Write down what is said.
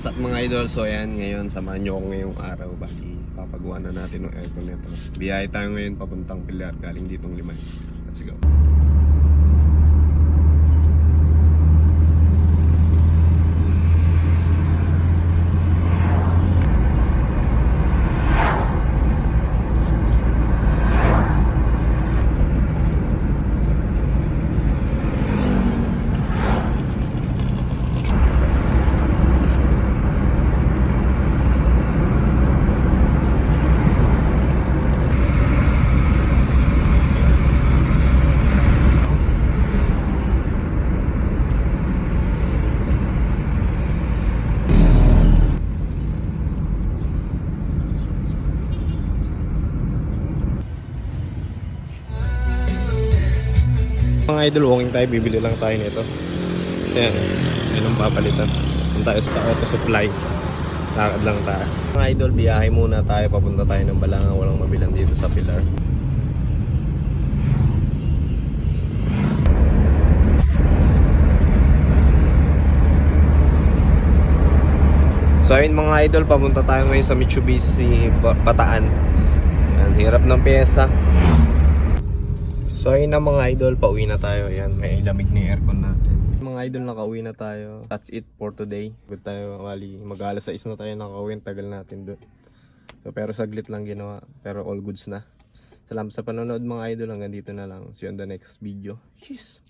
What's up mga idol? So ayan, ngayon samahan nyo ako ngayong araw. Bali, papagawa na natin ng aircon nito. Biyahe tayo ngayon papuntang Pilar, galing ditong Limay. Let's go. Mga idol, walking tayo, bibili lang tayo nito. Ayan, yun ang papalitan. Punta tayo sa auto supply. Lakad lang tayo. Mga idol, biyahe muna tayo. Papunta tayo ng Balangang, walang mabilan dito sa Pilar. So ayun mga idol, papunta tayo ngayon sa Mitsubishi Bataan. Ayan, hirap ng pyesa. So ayun na mga idol, pauwi na tayo. Ayan, may lamig na yung aircon natin. Mga idol, nakauwi na tayo. That's it for today. Good tayo, wali. Mag-alas 6 na tayo nakauwi. Tagal natin doon. So pero saglit lang ginawa. Pero all goods na. Salamat sa panonood mga idol. Hanggang dito na lang. See you on the next video. Cheers!